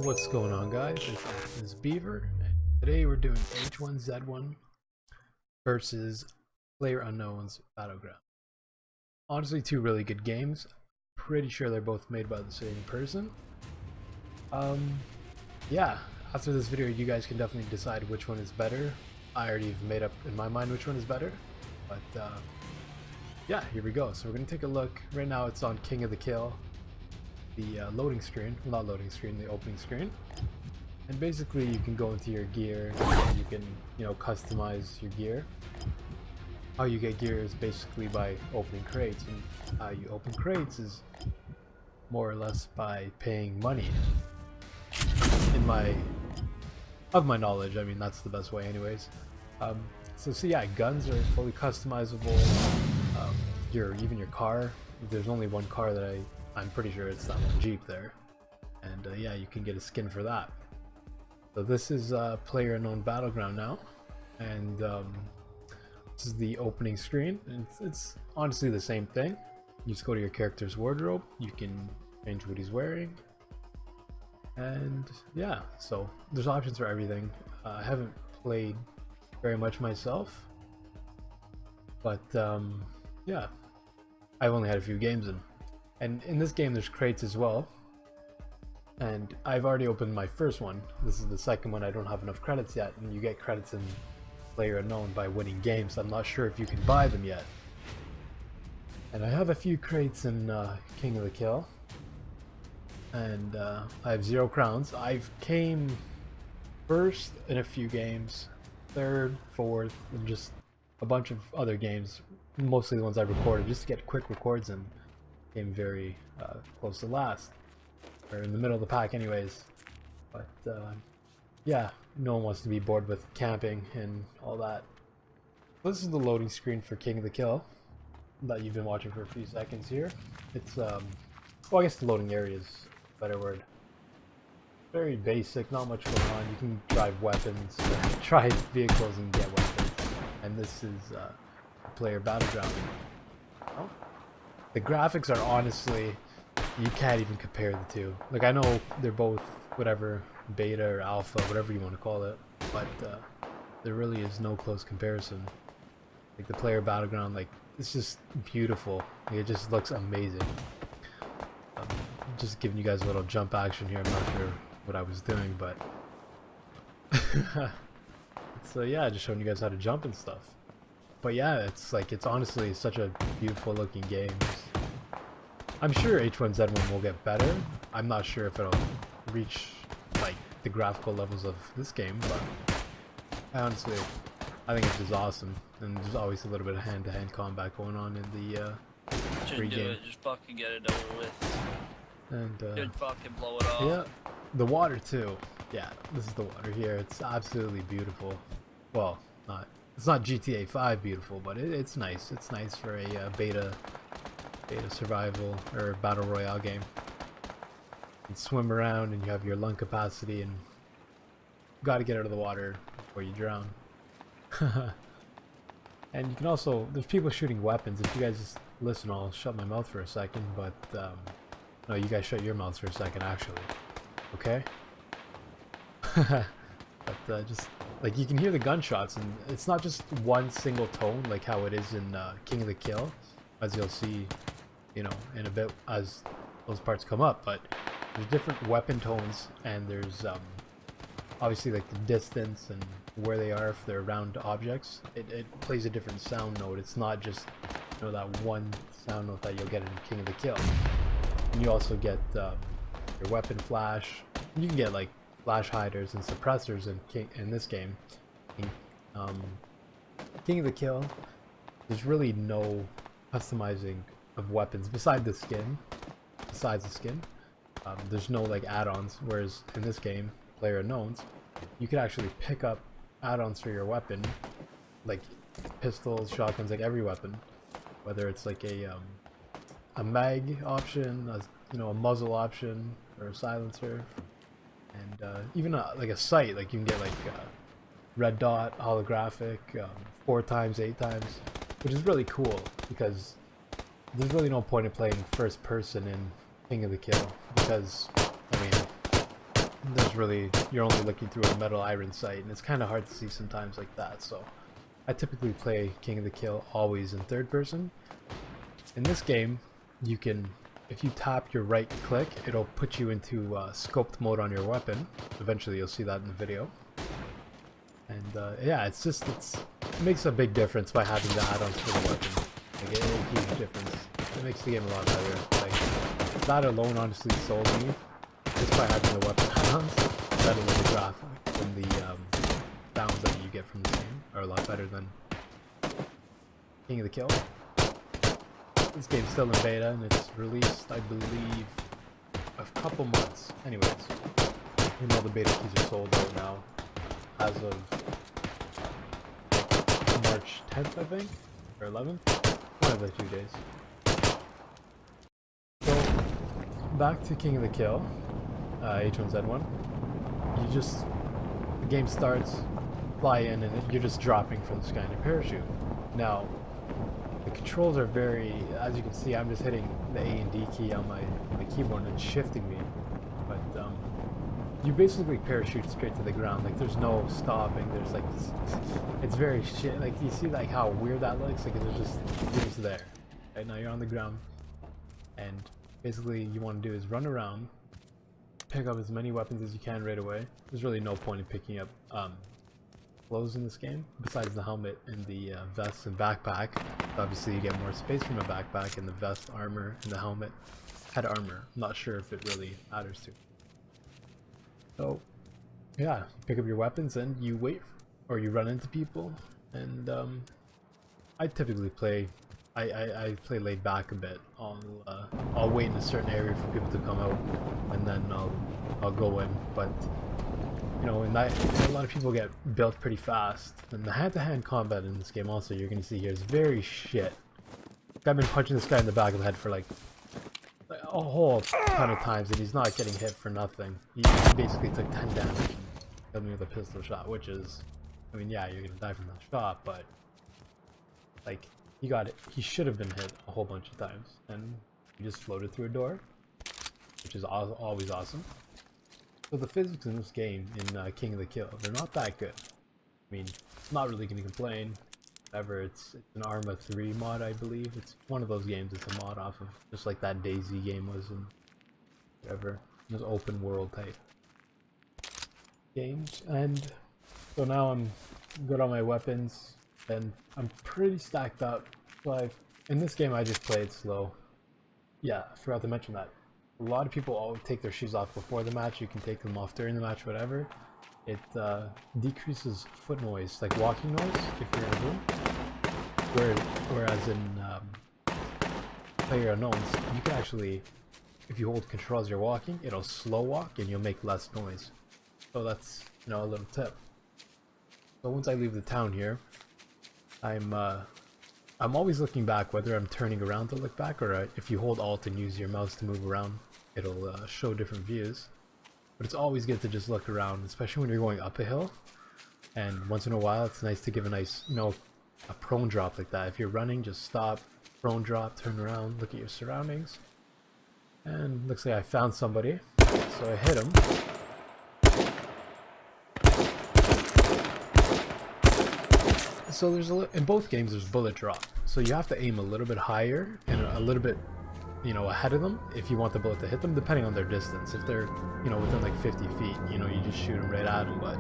What's going on, guys? This is Beaver. Today we're doing H1Z1 versus PlayerUnkown's Battleground. Honestly, two really good games. Pretty sure they're both made by the same person. Yeah, after this video you guys can definitely decide which one is better. I already have made up in my mind which one is better, but yeah, here we go. So we're gonna take a look. Right now it's on King of the Kill, the loading screen, well, not loading screen, the opening screen. And basically you can go into your gear and you can, customize your gear. How you get gear is basically by opening crates, and how you open crates is more or less by paying money. Of my knowledge, I mean, that's the best way anyways. So yeah, guns are fully customizable. Even your car, there's only one car that I'm pretty sure it's that one Jeep there, and yeah, you can get a skin for that. So this is PlayerUnkown's Battleground now, and this is the opening screen. And it's honestly the same thing. You just go to your character's wardrobe, you can change what he's wearing, and yeah, so there's options for everything. I haven't played very much myself, but yeah, I've only had a few games in. And in this game there's crates as well, and I've already opened my first one. This is the second one. I don't have enough credits yet, and you get credits in PlayerUnknown by winning games. I'm not sure if you can buy them yet. And I have a few crates in King of the Kill, and I have 0 crowns. I've came first in a few games, third, fourth, and just a bunch of other games, mostly the ones I recorded just to get quick records in. Came very close to last, or in the middle of the pack anyways. But yeah, no one wants to be bored with camping and all that. This is the loading screen for King of the Kill that you've been watching for a few seconds here. It's well, I guess the loading area is a better word. Very basic, not much going on. You can drive weapons, drive vehicles and get weapons. And this is player Battleground. Oh. The graphics are honestly, you can't even compare the two. Like, I know they're both whatever, beta or alpha, whatever you want to call it, but there really is no close comparison. Like, the player Battleground, like, it's just beautiful. Like, it just looks amazing. Just giving you guys a little jump action here. I'm not sure what I was doing, but so yeah, just showing you guys how to jump and stuff. But yeah, it's honestly such a beautiful looking game. I'm sure H1Z1 will get better. I'm not sure if it'll reach like the graphical levels of this game, but honestly, I think it's just awesome. And there's always a little bit of hand-to-hand combat going on in the free game. Just fucking get it over with. And Just fucking blow it off. yeah, the water too. Yeah, this is the water here. It's absolutely beautiful. Well, it's not GTA 5 beautiful, but it's nice. It's nice for a beta survival or battle royale game. You can swim around and you have your lung capacity, and you got to get out of the water before you drown. And you can also, there's people shooting weapons. If you guys just listen, I'll shut my mouth for a second, but no, you guys shut your mouths for a second actually, okay? But just like, you can hear the gunshots, and it's not just one single tone like how it is in King of the Kill, as you'll see, in a bit as those parts come up. But there's different weapon tones, and there's obviously like the distance and where they are if they're around objects. It plays a different sound note. It's not just that one sound note that you'll get in King of the Kill. And you also get your weapon flash. You can get like flash hiders and suppressors in this game. King of the Kill, there's really no customizing of weapons besides the skin. There's no like add-ons, whereas in this game, PlayerUnknown's, you can actually pick up add-ons for your weapon, like pistols, shotguns, like every weapon, whether it's like a mag option, a muzzle option, or a silencer. And even like a sight, like you can get like red dot, holographic, 4x, 8x, which is really cool because there's really no point in playing first person in King of the Kill, because I mean, you're only looking through a metal iron sight, and it's kind of hard to see sometimes like that. So I typically play King of the Kill always in third person. In this game, you can, if you tap your right click, it'll put you into scoped mode on your weapon. Eventually you'll see that in the video. And yeah, it makes a big difference by having the add-ons for the weapon. Like, a huge difference. It makes the game a lot better. Like, that alone honestly sold me. Just by having the weapon add-ons, better than the graphic, and the sounds that you get from the game are a lot better than King of the Kill. This game's still in beta, and it's released, I believe, a couple months. Anyways, you know, the beta keys are sold out now, as of March 10th, I think, or 11th, one of the 2 days. So, back to King of the Kill, H1Z1. The game starts, fly in, and you're just dropping from the sky in a parachute. Now, the controls are very, as you can see, I'm just hitting the A and D key on the keyboard and it's shifting me. But you basically parachute straight to the ground. Like, there's no stopping. There's like this, it's very shit. Like, you see like how weird that looks. Like, you're just there. Right now you're on the ground, and basically you want to do is run around, pick up as many weapons as you can right away. There's really no point in picking up clothes in this game besides the helmet and the vest and backpack. Obviously you get more space from a backpack, and the vest, armor, and the helmet had armor. I'm not sure if it really matters to. So yeah, you pick up your weapons and you wait, or you run into people. And I typically play I play laid back a bit. I'll wait in a certain area for people to come out, and then I'll go in. But you know, a lot of people get built pretty fast, and the hand-to-hand combat in this game also, you're gonna see here, is very shit. I've been punching this guy in the back of the head for like a whole ton of times, and he's not getting hit for nothing. He basically took 10 damage and killed me with a pistol shot, which is, I mean, yeah, you're gonna die from that shot, but like, he should have been hit a whole bunch of times, and he just floated through a door, which is always awesome. So the physics in this game, in King of the Kill, they're not that good. I mean, I'm not really going to complain. However, it's an Arma 3 mod, I believe. It's one of those games, it's a mod off of, just like that Daisy game was, in whatever, those open world type games. And so now I'm good on my weapons, and I'm pretty stacked up. So in this game I just play it slow. Yeah, I forgot to mention that. A lot of people always take their shoes off before the match. You can take them off during the match, whatever. It decreases foot noise, like walking noise, if you're in a room. Whereas in PlayerUnkown's, you can actually, if you hold control as you're walking, it'll slow walk and you'll make less noise. So that's, you know, a little tip. So once I leave the town here, I'm always looking back, whether I'm turning around to look back, or if you hold Alt and use your mouse to move around, it'll show different views. But it's always good to just look around, especially when you're going up a hill. And once in a while, it's nice to give a nice, you know, a prone drop like that. If you're running, just stop, prone drop, turn around, look at your surroundings. And looks like I found somebody, so I hit him. So there's in both games there's bullet drop, so you have to aim a little bit higher and a little bit, you know, ahead of them if you want the bullet to hit them, depending on their distance. If they're, you know, within like 50 feet, you know, you just shoot them right at them. But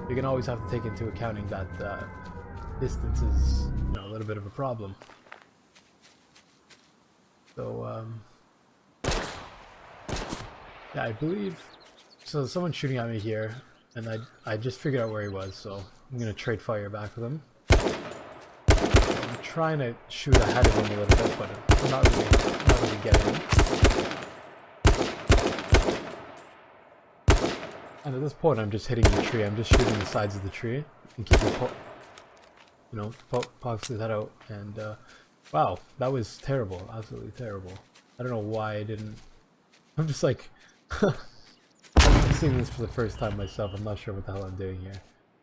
you can always have to take into accounting that distance is, you know, a little bit of a problem. So yeah, I believe so. Someone's shooting at me here, and I just figured out where he was, so I'm gonna trade fire back with him. I'm trying to shoot ahead of him a little bit, but I'm not really getting him. And at this point, I'm just hitting the tree. I'm just shooting the sides of the tree and keeping, you know, pokes his head out. And wow, that was terrible, absolutely terrible. I don't know why I didn't. I'm just like, I'm seeing this for the first time myself. I'm not sure what the hell I'm doing here.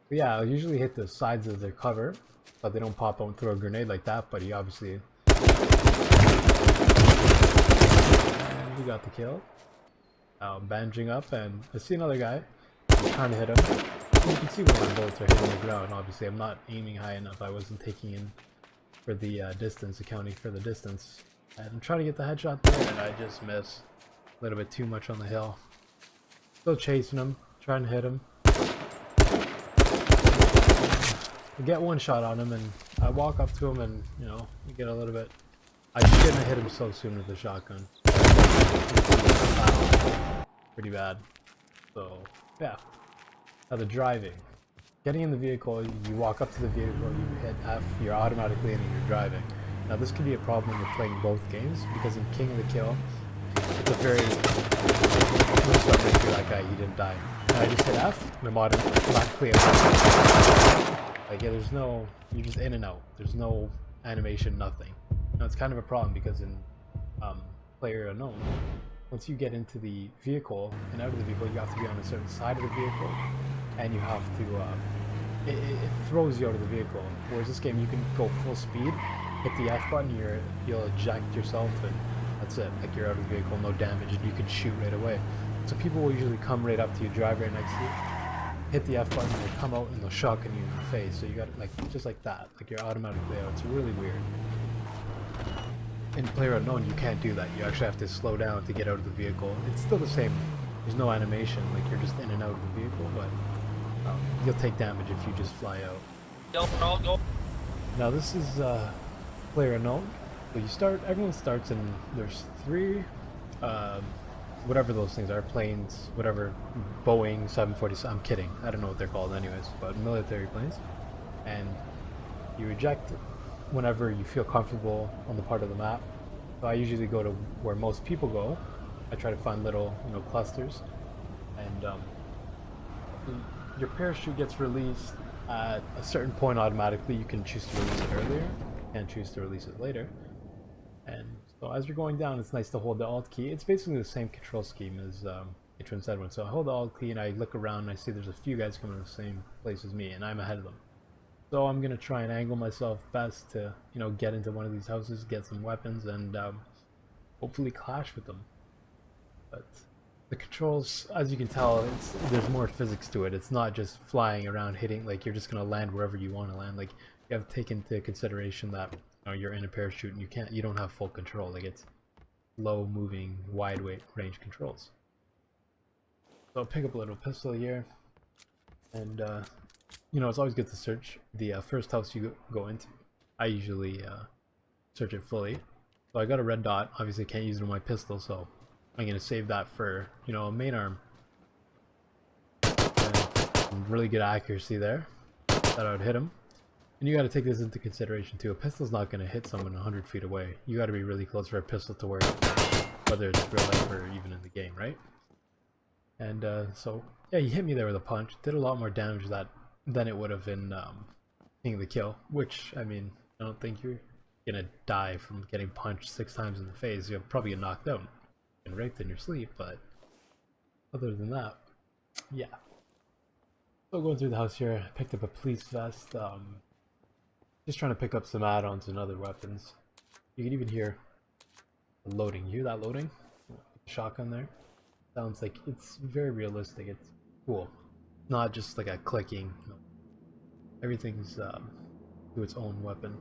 But yeah, I'll usually hit the sides of their cover, but they don't pop out and throw a grenade like that. But he obviously, and we got the kill. bandaging up, and I see another guy. I'm trying to hit him. You can see where my bullets are hitting the ground. Obviously, I'm not aiming high enough. I wasn't taking in for the distance, accounting for the distance. And I'm trying to get the headshot there, and I just miss a little bit too much on the hill. Still chasing him, trying to hit him. I get one shot on him, and I walk up to him, and you know, we get a little bit. I shouldn't have hit him so soon with the shotgun. Pretty bad. So yeah. Now the driving. Getting in the vehicle, you walk up to the vehicle, you hit F, you're automatically in and you're driving. Now this could be a problem when you're playing both games, because in King of the Kill, it's a very... Let's start right through that guy, he didn't die. And I just hit F, and I'm automatically like, yeah, there's no... You're just in and out. There's no animation, nothing. Now it's kind of a problem, because in PlayerUnknown, once you get into the vehicle and out of the vehicle, you have to be on a certain side of the vehicle, and you have to, it throws you out of the vehicle. Whereas this game, you can go full speed, hit the F button, you'll eject yourself, and that's it. Like, you're out of the vehicle, no damage, and you can shoot right away. So people will usually come right up to you, drive right next to you, hit the F button, and they'll come out and they'll shotgun you in the face. So you got, like, just like that. Like, you're automatically out. It's really weird. In PlayerUnknown, you can't do that. You actually have to slow down to get out of the vehicle. It's still the same. There's no animation. Like, you're just in and out of the vehicle, but you'll take damage if you just fly out. Go. Now this is PlayerUnknown. So you start. Everyone starts, and there's 3, whatever those things are, planes, whatever, Boeing 747. I'm kidding. I don't know what they're called, anyways. But military planes, and you eject whenever you feel comfortable on the part of the map. So I usually go to where most people go. I try to find little, you know, clusters, and your parachute gets released at a certain point automatically. You can choose to release it earlier, and choose to release it later. And so as you're going down, it's nice to hold the Alt key. It's basically the same control scheme as H1Z1. So I hold the Alt key and I look around and I see there's a few guys coming to the same place as me, and I'm ahead of them. So I'm gonna try and angle myself best to, you know, get into one of these houses, get some weapons, and hopefully clash with them. But the controls, as you can tell, there's more physics to it. It's not just flying around hitting, like you're just gonna land wherever you want to land. Like, you have to take into consideration that, you know, you're in a parachute and you don't have full control. Like, it's low moving, wide range controls. So I'll pick up a little pistol here, and you know, it's always good to search the first house you go into. I usually search it fully. So I got a red dot. Obviously can't use it on my pistol, so I'm gonna save that for, you know, a main arm. And really good accuracy there. Thought I would hit him. And you got to take this into consideration too. A pistol's not gonna hit someone 100 feet away. You got to be really close for a pistol to work, whether it's real life or even in the game, right? And so yeah, he hit me there with a punch. Did a lot more damage than it would have in King of the Kill, which, I mean, I don't think you're gonna die from getting punched 6 times in the face. You'll probably get knocked out and raped in your sleep, but other than that, yeah. So going through the house here, I picked up a police vest, just trying to pick up some add-ons and other weapons. You can even hear the loading. You hear that loading? Shotgun there? Sounds like it's very realistic. It's cool. Not just like a clicking. No. Everything's to its own weapon.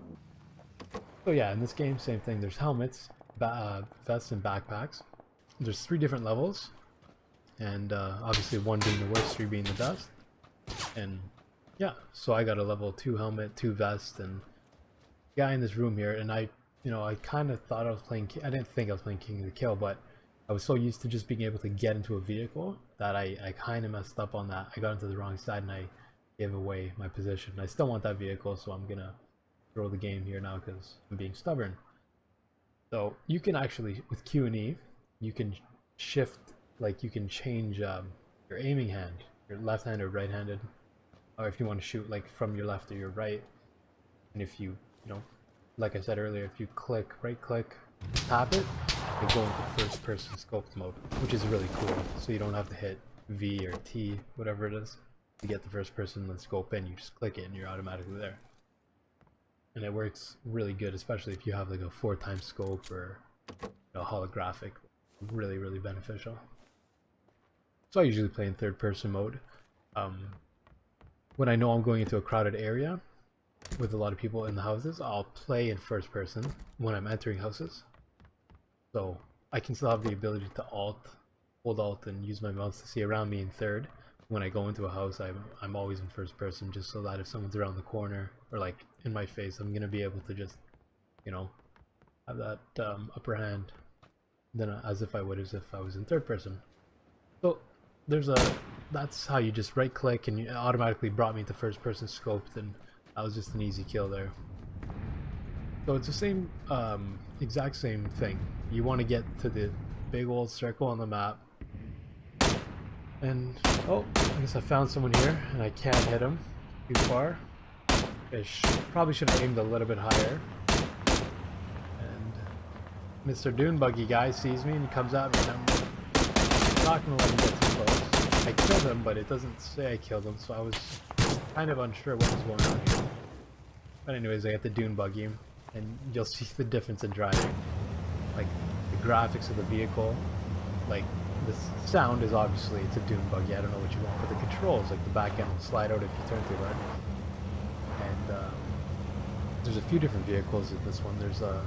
So yeah, in this game, same thing. There's helmets, vests, and backpacks. There's 3 different levels, and obviously 1 being the worst, 3 being the best. And yeah, so I got a level 2 helmet, 2 vests, and guy in this room here. And I kind of thought I was playing. I didn't think I was playing King of the Kill, but I was so used to just being able to get into a vehicle that I kind of messed up on that. I got into the wrong side and I gave away my position. I still want that vehicle, so I'm gonna throw the game here now because I'm being stubborn. So you can actually, with Q and E, you can shift, like you can change your aiming hand, your left-handed or right-handed, or if you want to shoot like from your left or your right. And if you know, like I said earlier, if you click, right click, tap it, you go into first person scope mode, which is really cool. So you don't have to hit V or T, whatever it is, to get the first person and scope in. You just click it and you're automatically there. And it works really good, especially if you have like a 4x scope or, you know, holographic. Really, really beneficial. So I usually play in third person mode. When I know I'm going into a crowded area with a lot of people in the houses, I'll play in first person when I'm entering houses. So I can still have the ability to hold alt and use my mouse to see around me in third. When I go into a house, I'm always in first person, just so that if someone's around the corner or like in my face, I'm gonna be able to just, you know, have that upper hand than as if I would as if I was in third person. So that's how you just right click and it automatically brought me to first person scoped, and that was just an easy kill there. So it's the same exact same thing. You want to get to the big old circle on the map, and oh, I guess I found someone here and I can't hit him too far. I probably should have aimed a little bit higher. And Mr. Dune Buggy guy sees me and he comes at me, and I'm not gonna let him get too close. I killed him, but it doesn't say I killed him, so I was kind of unsure what was going on here. But anyways, I got the Dune Buggy, and you'll see the difference in driving. Like, the graphics of the vehicle, like, the sound is obviously, it's a Dune Buggy, I don't know what you want, but the controls, like the back end will slide out if you turn too hard. And there's a few different vehicles in this one. There's a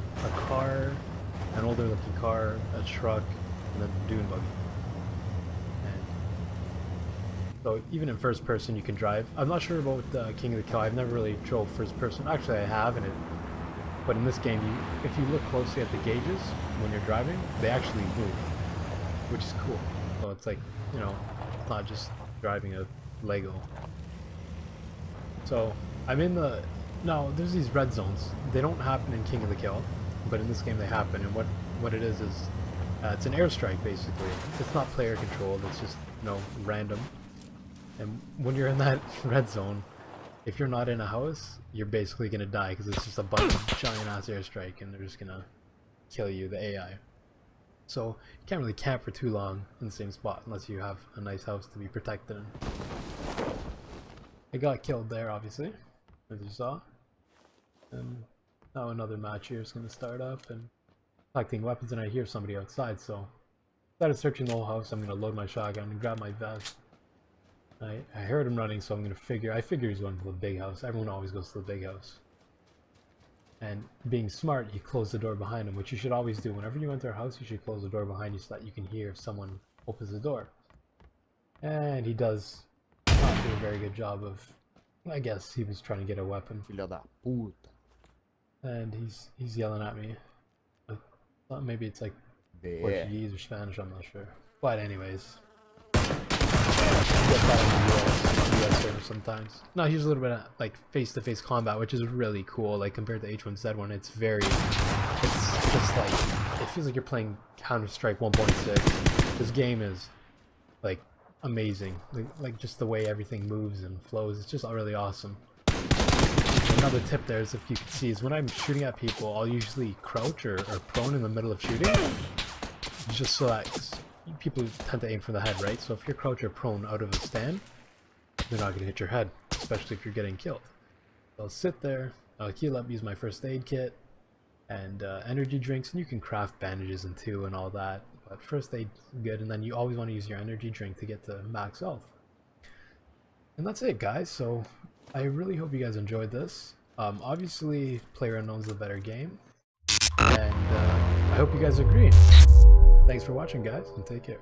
car, an older looking car, a truck, and then the Dune Buggy. And so even in first person you can drive. I'm not sure about King of the Kill. I've never really drove first person. Actually I have, but in this game, if you look closely at the gauges when you're driving, they actually move, which is cool. So it's like, you know, it's not just driving a Lego. So I'm in the... Now, there's these red zones. They don't happen in King of the Kill, but in this game they happen. And what it is it's an airstrike, basically. It's not player controlled, it's just, you know, random. And when you're in that red zone, if you're not in a house, you're basically gonna die, because it's just a bunch of giant ass airstrike and they're just gonna kill you, the AI. So you can't really camp for too long in the same spot unless you have a nice house to be protected in. I got killed there, obviously, as you saw. And now another match here is gonna start up, and collecting weapons, and I hear somebody outside, so instead of searching the whole house, I'm gonna load my shotgun and grab my vest. I heard him running, so I'm gonna I figure he's going to the big house. Everyone always goes to the big house. And being smart, you close the door behind him, which you should always do. Whenever you enter a house, you should close the door behind you so that you can hear if someone opens the door. And he does not do a very good job of... I guess he was trying to get a weapon. Filha da puta. And he's yelling at me. I thought maybe it's like Portuguese or Spanish, I'm not sure. But anyways... get that in the US server sometimes. Now here's a little bit of like face-to-face combat, which is really cool. Like compared to H1Z1, it's just like, it feels like you're playing Counter-Strike 1.6. This game is like amazing. Like just the way everything moves and flows, it's just really awesome. Another tip there is, if you can see, is when I'm shooting at people, I'll usually crouch or prone in the middle of shooting, just so that people tend to aim for the head, right? So if you're crouch or prone out of a stand, they're not going to hit your head, especially if you're getting killed. So I'll sit there, I'll heal up, use my first aid kit, and energy drinks, and you can craft bandages and two and all that, but first aid's good, and then you always want to use your energy drink to get to max health. And that's it, guys. So I really hope you guys enjoyed this. Obviously PlayerUnkown's the better game, and I hope you guys agree. Thanks for watching, guys, and take care.